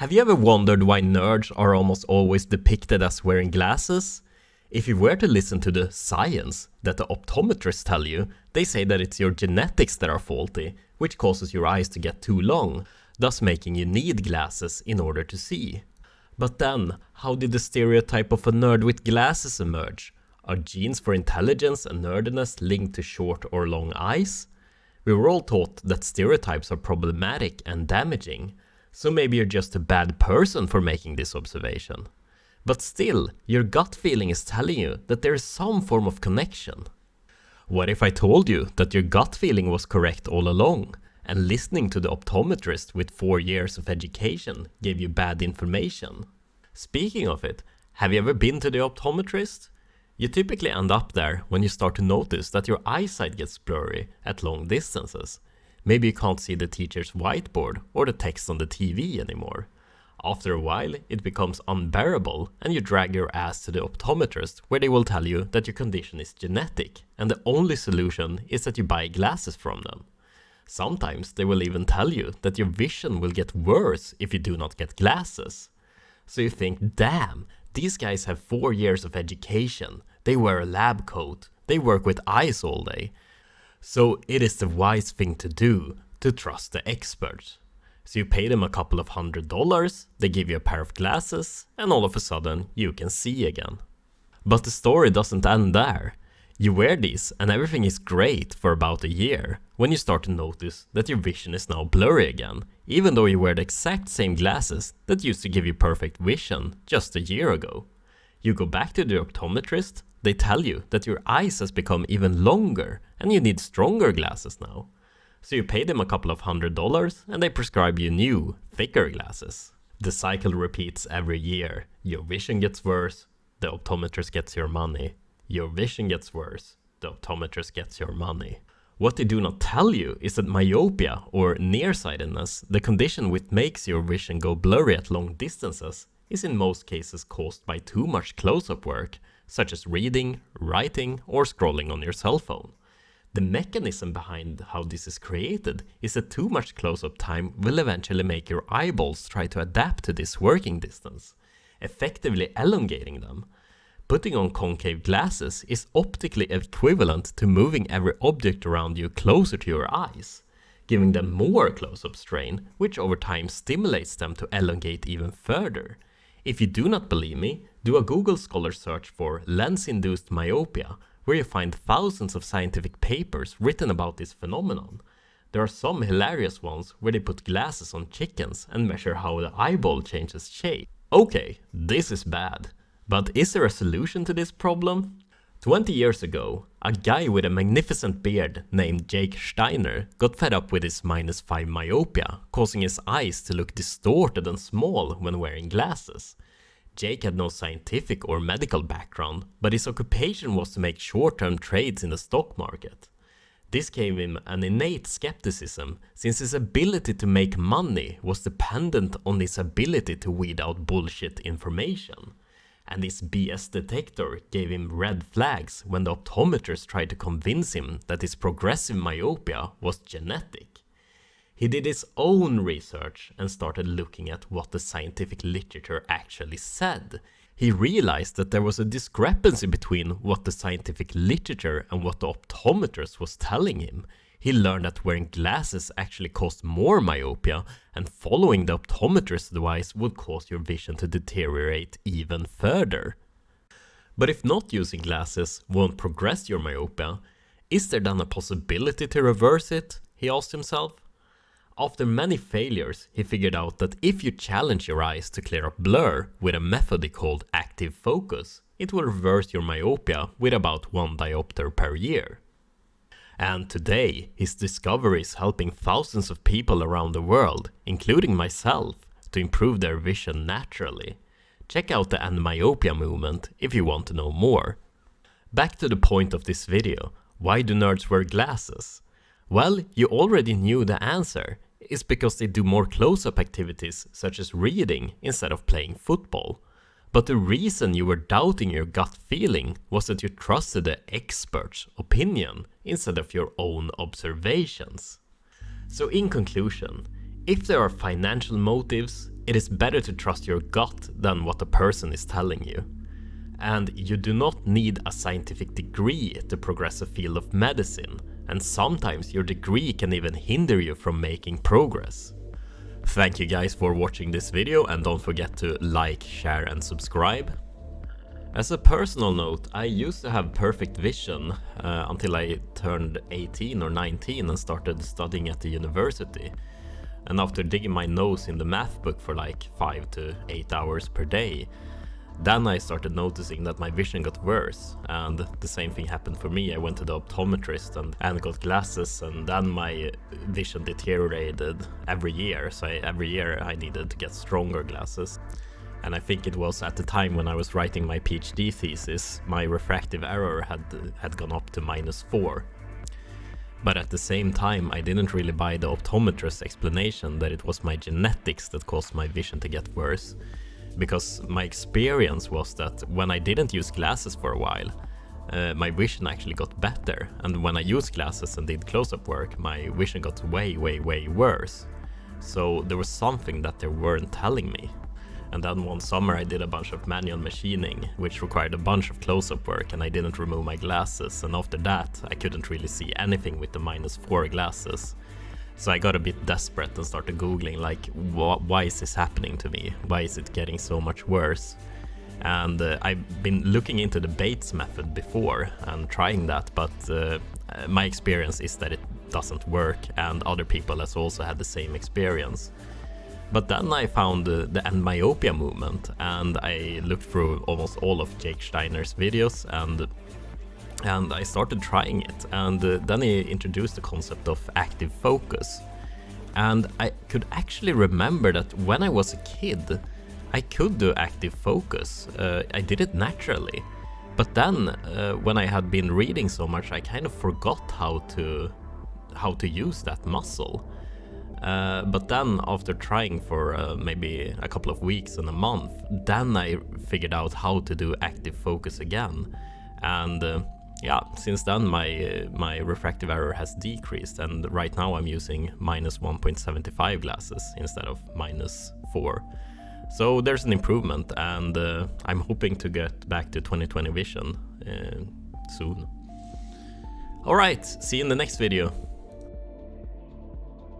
Have you ever wondered why nerds are almost always depicted as wearing glasses? If you were to listen to the science that the optometrists tell you, they say that it's your genetics that are faulty, which causes your eyes to get too long, thus making you need glasses in order to see. But then, how did the stereotype of a nerd with glasses emerge? Are genes for intelligence and nerdiness linked to short or long eyes? We were all taught that stereotypes are problematic and damaging, so maybe you're just a bad person for making this observation. But still, your gut feeling is telling you that there is some form of connection. What if I told you that your gut feeling was correct all along, and listening to the optometrist with 4 years of education gave you bad information? Speaking of it, have you ever been to the optometrist? You typically end up there when you start to notice that your eyesight gets blurry at long distances. Maybe you can't see the teacher's whiteboard or the text on the TV anymore. After a while, it becomes unbearable and you drag your ass to the optometrist, where they will tell you that your condition is genetic and the only solution is that you buy glasses from them. Sometimes they will even tell you that your vision will get worse if you do not get glasses. So you think, damn, these guys have 4 years of education, they wear a lab coat, they work with eyes all day. So it is the wise thing to do to trust the experts. So you pay them a couple of $100, they give you a pair of glasses, and all of a sudden you can see again. But the story doesn't end there. You wear these and everything is great for about a year, when you start to notice that your vision is now blurry again, even though you wear the exact same glasses that used to give you perfect vision just a year ago. You go back to the optometrist, they tell you that your eyes has become even longer and you need stronger glasses now. So you pay them a couple of $100 and they prescribe you new, thicker glasses. The cycle repeats every year. Your vision gets worse, the optometrist gets your money. Your vision gets worse, the optometrist gets your money. What they do not tell you is that myopia, or nearsightedness, the condition which makes your vision go blurry at long distances, is in most cases caused by too much close-up work, such as reading, writing, or scrolling on your cell phone. The mechanism behind how this is created is that too much close-up time will eventually make your eyeballs try to adapt to this working distance, effectively elongating them. Putting on concave glasses is optically equivalent to moving every object around you closer to your eyes, giving them more close-up strain, which over time stimulates them to elongate even further. If you do not believe me, do a Google Scholar search for lens-induced myopia, where you find thousands of scientific papers written about this phenomenon. There are some hilarious ones where they put glasses on chickens and measure how the eyeball changes shape. Okay, this is bad. But is there a solution to this problem? 20 years ago, a guy with a magnificent beard named Jake Steiner got fed up with his -5 myopia, causing his eyes to look distorted and small when wearing glasses. Jake had no scientific or medical background, but his occupation was to make short-term trades in the stock market. This gave him an innate skepticism, since his ability to make money was dependent on his ability to weed out bullshit information. And his BS detector gave him red flags when the optometrist tried to convince him that his progressive myopia was genetic. He did his own research and started looking at what the scientific literature actually said. He realized that there was a discrepancy between what the scientific literature and what the optometrist was telling him. He learned that wearing glasses actually caused more myopia, and following the optometrist advice would cause your vision to deteriorate even further. But if not using glasses won't progress your myopia, is there then a possibility to reverse it? He asked himself. After many failures, he figured out that if you challenge your eyes to clear up blur with a method he called active focus, it will reverse your myopia with about 1 diopter per year. And today, his discovery is helping thousands of people around the world, including myself, to improve their vision naturally. Check out the endmyopia movement if you want to know more. Back to the point of this video, why do nerds wear glasses? Well, you already knew the answer. It's because they do more close-up activities such as reading instead of playing football. But the reason you were doubting your gut feeling was that you trusted the expert's opinion instead of your own observations. So in conclusion, if there are financial motives, It is better to trust your gut than what a person is telling you. And you do not need a scientific degree to progress a field of medicine, and sometimes your degree can even hinder you from making progress. Thank you guys for watching this video, and don't forget to like, share and subscribe. As a personal note, I used to have perfect vision until I turned 18 or 19 and started studying at the university. And after digging my nose in the math book for like 5 to 8 hours per day, then I started noticing that my vision got worse, and the same thing happened for me. I went to the optometrist and got glasses, and then my vision deteriorated every year. So every year I needed to get stronger glasses. And I think it was at the time when I was writing my PhD thesis, my refractive error had gone up to -4. But at the same time, I didn't really buy the optometrist's explanation that it was my genetics that caused my vision to get worse. Because my experience was that when I didn't use glasses for a while, my vision actually got better. And when I used glasses and did close-up work, my vision got way worse. So there was something that they weren't telling me. And then one summer I did a bunch of manual machining, which required a bunch of close-up work, and I didn't remove my glasses. And after that, I couldn't really see anything with the -4 glasses. So I got a bit desperate and started googling, like, why is this happening to me? Why is it getting so much worse? And I've been looking into the Bates method before and trying that, but my experience is that it doesn't work, and other people has also had the same experience. But then I found the endmyopia movement, and I looked through almost all of Jake Steiner's videos, and I started trying it, and then he introduced the concept of active focus. And I could actually remember that when I was a kid, I could do active focus. I did it naturally. But then when I had been reading so much, I kind of forgot how to use that muscle. But then after trying for maybe a couple of weeks and a month, then I figured out how to do active focus again. And yeah, since then my refractive error has decreased, and right now I'm using -1.75 glasses instead of -4. So there's an improvement, and I'm hoping to get back to 20/20 vision soon. Alright, see you in the next video.